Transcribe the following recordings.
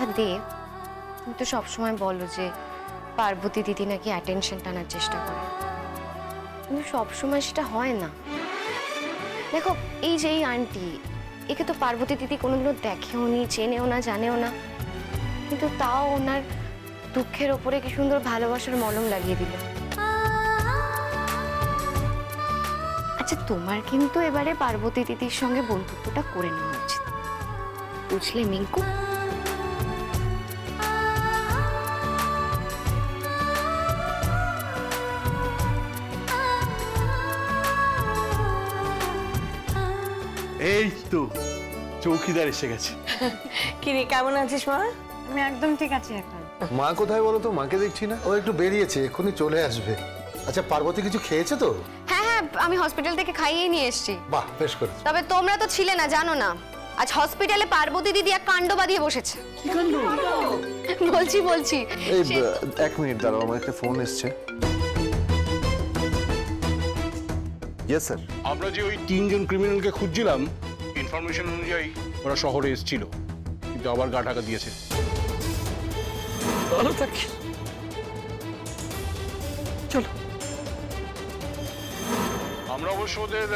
আচ্ছা দেব, তুমি তো সবসময় বলো যে পার্বতী দিদি নাকি অ্যাটেনশন টানার চেষ্টা করে, কিন্তু সবসময় সেটা হয় না। দেখো এই যে এই আন্টি, একে তো পার্বতী দিদি কোনোদিনও দেখেও নি, চেনেও না, জানেও না, কিন্তু তাও ওনার দুঃখের ওপরে কি সুন্দর ভালোবাসার মলম লাগিয়ে দিল। আচ্ছা তোমার কিন্তু এবারে পার্বতী দিদির সঙ্গে বন্ধুত্বটা করে নেওয়া উচিত, বুঝলে মিঙ্কু? এই তো চৌকিদার এসে গেছে। কি রে, কেমন আছিস মা? আমি একদম ঠিক আছি এখন। মা কোথায় বলো তো? মাকে দেখছি না। ও একটু বেরিয়েছে, এক্ষুনি চলে আসবে। আচ্ছা পার্বতী কিছু খেয়েছে তো? হ্যাঁ হ্যাঁ, আমি হসপিটাল থেকে খাইয়ে নিয়ে এসেছি। বাহ, বেশ করে। তবে তোমরা তো ছিলে না, জানো না, আজ হসপিটালে পার্বতী দিদি এক কাণ্ড বাঁধিয়ে বসেছে। কি কাণ্ড? বলছি এই 1 মিনিট দাঁড়াও, আমার একটা ফোন এসছে। Yes sir. আমরা যে ওই 3 জন ক্রিমিনালকে খুঁজছিলাম, ইনফরমেশন অনুযায়ী ওরা শহরে এসেছিল, কিন্তু আবার গা ঢাকা দিয়েছে। ভালো থাকি, চলো। আমরা অবশ্য ওদের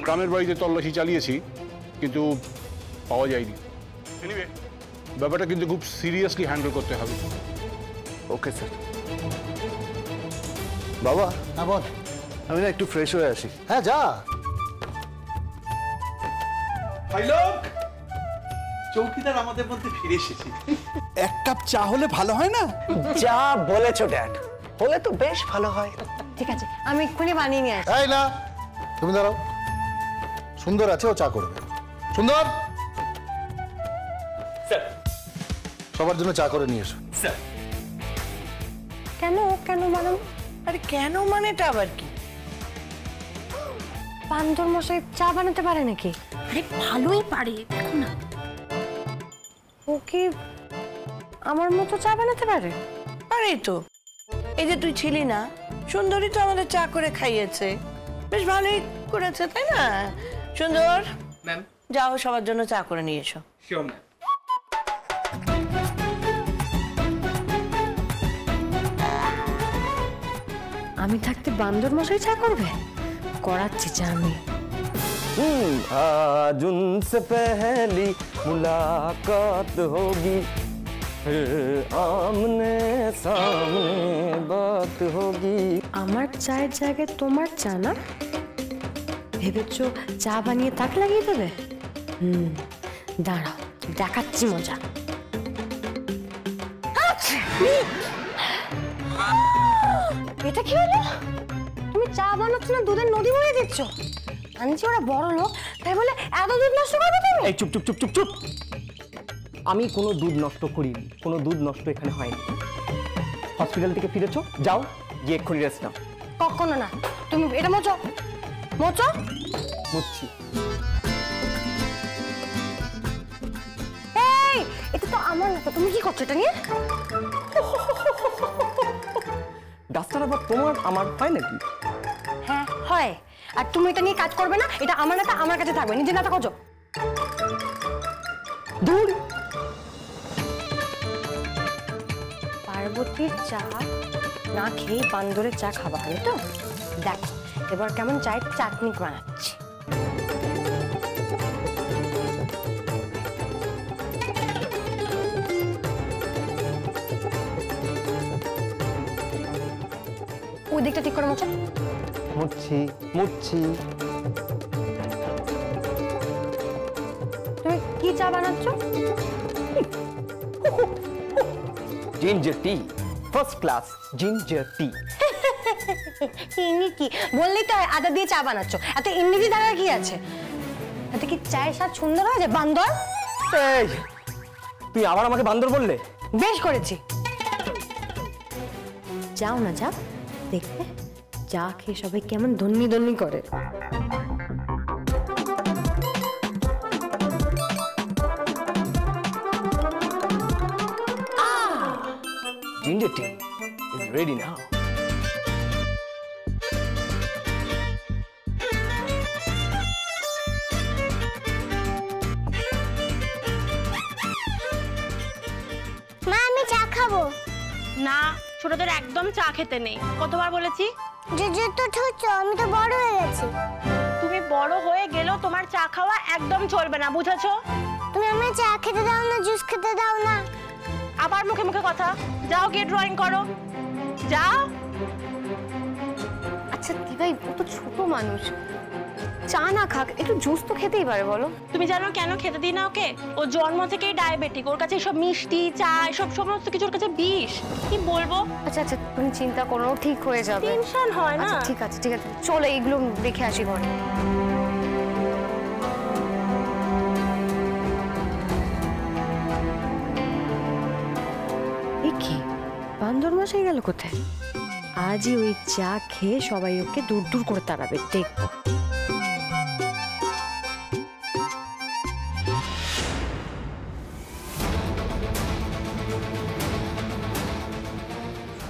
গ্রামের বাড়িতে তল্লাশি চালিয়েছি, কিন্তু পাওয়া যায়নি। এনিওয়ে, ব্যাপারটা কিন্তু খুব সিরিয়াসলি হ্যান্ডেল করতে হবে। Okay sir. বাবা। হ্যাঁ বল। আমি না একটু ফ্রেশ হয়ে আসি। হ্যাঁ যা। ভাই লোক, চৌকিদার আমাদের মধ্যে ফিরে এসেছি। 1 কাপ চা হলে ভালো হয় না? যা বলেছো ড্যাড, হলে তো বেশ ভালো হয়। ঠিক আছে, আমি এক্ষুনি বানিয়ে নিয়ে আসি। এই না, তুমি দাঁড়াও। সুন্দর আছে, ও চা করবে। সুন্দর, স্যার। সবার জন্য চা করে নিয়ে এসো। স্যার। কেন কেন ম্যাডাম? আরে কেন মানেটা আবার কি? বান্দর মশাই চা বানাতে পারে নাকি? আরে ভালোই পারে, দেখো না। ও কি আমার মতো চা বানাতে পারে? আরে তো এই যে তুই ছিলি না, সুন্দরী তো আমাদের চা করে খাইয়েছে, বেশ ভালোই করেছে, তাই না? সুন্দর ম্যাম। যাও সবার জন্য চা করে নিয়ে এসো। Sure ma'am. আমি থাকতে বান্দর মশাই চা করবে? করাচ্ছি চা আমি। आज उनसे पहली मुलाकात होगी, फिर आमने सामने बात होगी। আমার চায়ের জায়গায় তোমার চা না? ভেবেছো চা বানিয়ে তাক লাগিয়ে দেবে? দাঁড়াও, দেখাচ্ছি মজা। এটা কি হলো? তুমি চা বানাচ্ছ না দুধের নদী বয়ে দিচ্ছ? আনছি ওরা বড় লোক, তাই বলে এত দুধ নষ্ট করবে তুমি? এই চুপ চুপ চুপ চুপ চুপ। আমি কোনো দুধ নষ্ট করিনি, কোনো দুধ নষ্ট এখানে হয়নি। হসপিটাল থেকে ফিরেছো, যাও গিয়ে এক্ষুনি রেস্ট নাও। কখনো না, তুমি এটা মোচো মোচো। মুচ্ছি। এই, এটা তো আমার না, তুমি কি করছো এটা নিয়ে? ডাস্টার আবার তোমার আমার হয় নাকি? হ্যাঁ হয়, আর তুমি এটা নিয়ে কাজ করবে না। এটা আমার নাতা আমার কাছে থাকবে, নিজের নাতা খোঁজো। দূর। পার্বতীর চা না খেয়ে বান্দরের চা খাওয়া হবে তো? দেখো এবার কেমন চায়ের চাটনি বানাচ্ছি। ওই দিকটা ঠিক করে মোছো। মুচ্ছি মুচ্ছি। তুমি কি চা বানাচ্ছো? Ginger tea, first class ginger tea. ইংরেজি কি বললেই তো হয়, আদা দিয়ে চা বানাচ্ছ, এত ইংরেজি দ্বারা কি আছে? এতে কি চায়ের স্বাদ সুন্দর হয়ে যায়? বান্দর! এই, তুই আবার আমাকে বান্দর বললে? বেশ করেছি। যাও না, যাও, দেখবে চা খেয়ে সবাই কেমন ধন্যি ধন্যি করে। Ginger tea is ready now. না, ছোটদের একদম চা খেতে নেই। কতবার বলেছি? যে তো ছোট, আমি তো বড় হয়ে গেছি। তুমি বড় হয়ে গেলেও তোমার চা খাওয়া একদম চলবে না, বুঝেছো? তুমি আমায় চা খেতে দাও না, জুস খেতে দাও না। আবার মুখে মুখে কথা। যাও গিয়ে ড্রয়িং করো, যাও। আচ্ছা দিভাই, ও তো ছোট মানুষ, চা না খাক, একটু জুস তো খেতেই পারে বলো। তুমি জানো কেন খেতে দিই না ওকে? ও জন্ম থেকেই ডায়াবেটিক, ওর কাছে সব মিষ্টি চা এসব সমস্ত কিছুর কাছে বিষ। কি বলবো? আচ্ছা আচ্ছা, তুমি চিন্তা করো, ঠিক হয়ে যাবে। টেনশন হয় না। আচ্ছা ঠিক আছে ঠিক আছে, চলো এইগুলো দেখে আসি ঘরে। কি বান্দর মশাই গেল কোথায়? আজই ওই চা খেয়ে সবাই ওকে দূর দূর করে তাড়াবে, দেখবো।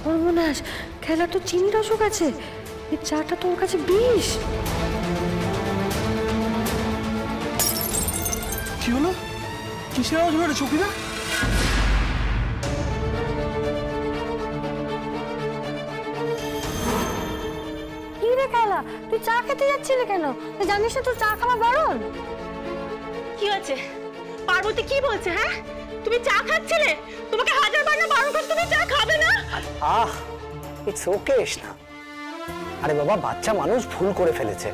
সর্বনাশ, খেলা তো চিনির অসুখ আছে, এই চাটা তো ওর কাছে বিষ। কি হলো? কিসের আওয়াজ বেরোচ্ছে চৌকিদার? কি রে খেলা, তুই চা খেতে যাচ্ছিলি কেন? তুই জানিস না তোর চা খাওয়া বারণ? কি হয়েছে? পার্বতী কি বলছে? হ্যাঁ, তুমি চা খাচ্ছিলে, তোমাকে হাজারবার না বারণ করছি তুমি চা খাবে না। আহ, ইটস ওকে না। আরে বাবা, বাচ্চা মানুষ ভুল করে ফেলেছে,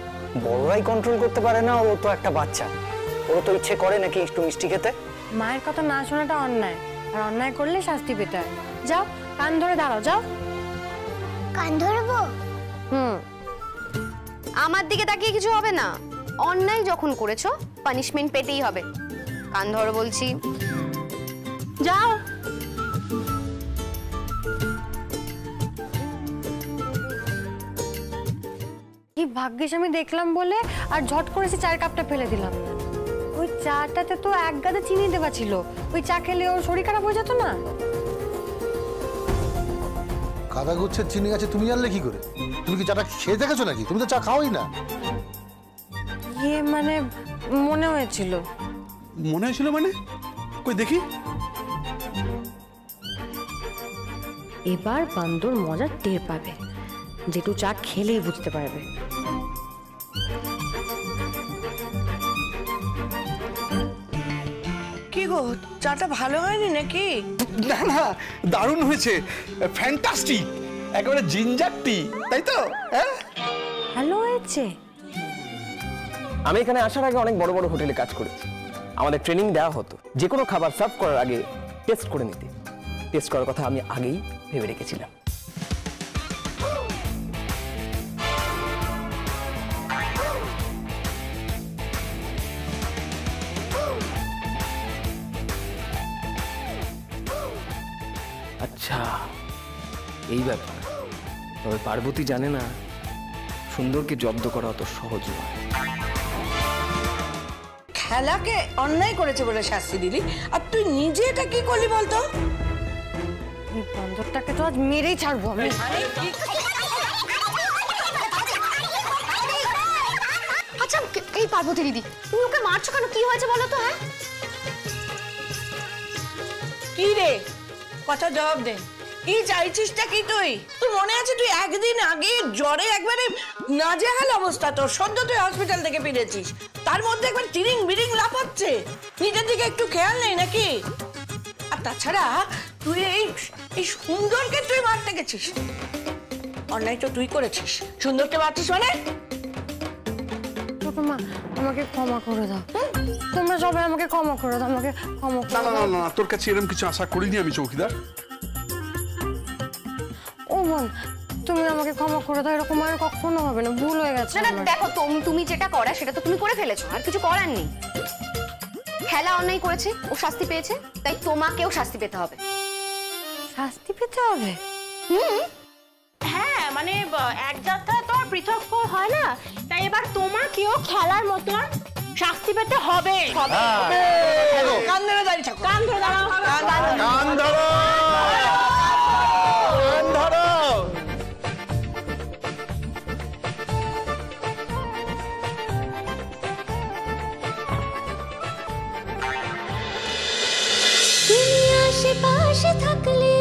বড়রাই কন্ট্রোল করতে পারে না, ও তো একটা বাচ্চা, ওর তো ইচ্ছে করে নাকি একটু মিষ্টি খেতে। মায়ের কথা না শোনাটা অন্যায়, আর অন্যায় করলে শাস্তি পেতে হয়। যাও, কান ধরে দাঁড়াও, যাও। কান ধরবো? আমার দিকে তাকিয়ে কিছু হবে না, অন্যায় যখন করেছো পানিশমেন্ট পেতেই হবে। কান ধরো বলছি, যাও। কি ভাগ্যিস আমি দেখলাম বলে আর ঝট করে সে চায়ের কাপটা ফেলে দিলাম। ওই চাটাতে তো এক গাদা চিনি দেওয়া ছিল, ওই চা খেলে ওর শরীর খারাপ হয়ে যেত না? কাদা গুচ্ছের চিনি গাছে তুমি জানলে কি করে? তুমি কি চাটা খেয়ে দেখেছো নাকি? তুমি তো চা খাওয়াই না। ইয়ে মানে মনে হয়েছিল। মনে হয়েছিল মানে? কই দেখি। এবার বান্দর মজা টের পাবে, যেটু চা খেলেই বুঝতে পারবে। কি গো, চাটা ভালো হয়নি নাকি? না না, দারুণ হয়েছে, ফ্যান্টাস্টিক, একেবারে জিঞ্জার টি, তাই তো? হ্যাঁ, ভালো হয়েছে। আমি এখানে আসার আগে অনেক বড় বড় হোটেলে কাজ করেছি, আমাদের ট্রেনিং দেওয়া হতো যে কোনো খাবার সার্ভ করার আগে টেস্ট করে নিতে। টেস্ট করার কথা আমি আগেই ভেবে রেখেছিলাম। আচ্ছা, এই ব্যাপার। তবে পার্বতী জানে না সুন্দরকে জব্দ করা অত সহজ নয়। খেলাকে অন্যায় করেছে বলে শাস্তি দিলি, আর তুই নিজে এটা কি করলি বলতো? এই বান্দরটাকে তো আজ মেরেই ছাড়বো আমি। আচ্ছা এই পার্বতী দিদি, তুমি ওকে মারছো কেন? কি হয়েছে বলো তো? হ্যাঁ, কি রে, কথা জবাব দে। কি চাইছিসটা কি তুই? তোর মনে আছে তুই একদিন আগে জ্বরে একবারে নাজেহাল অবস্থা, তোর সদ্য তুই হসপিটাল থেকে ফিরেছিস, তার মধ্যে একবার টিরিং বিরিং লাফাচ্ছে, নিজের দিকে একটু খেয়াল নেই নাকি? আর তাছাড়া তুই এই সুন্দরকে তুই মারতে গেছিস, অন্যায় তো তুই করেছিস। সুন্দরকে মারছিস মানে? মা, আমাকে ক্ষমা করে দাও, তোমরা সবাই আমাকে ক্ষমা করে দাও, আমাকে ক্ষমা না করে না দাও। না না, তোর কাছে এরকম কিছু আশা করিনি আমি চৌকিদার। ও বোন, তুমি আমাকে ক্ষমা করে দাও, এরকম আর কখনো হবে না, ভুল হয়ে গেছে না না আমার। দেখো, তুমি যেটা করা সেটা তো তুমি করে ফেলেছো, আর কিছু করার নেই। খেলা অন্যায় করেছে, ও শাস্তি পেয়েছে, তাই তোমাকেও শাস্তি পেতে হবে। শাস্তি পেতে হবে? হ্যাঁ, মানে এক যাত্রা তো আর পৃথক হয় না, তাই এবার তোমাকেও খেলার মতন শাস্তি পেতে হবে। কান ধরে দাঁড়িয়ে থাকো, কান ধরে দাঁড়াও, কান ধরো, কান ধরো। তুমি আশেপাশে থাকলে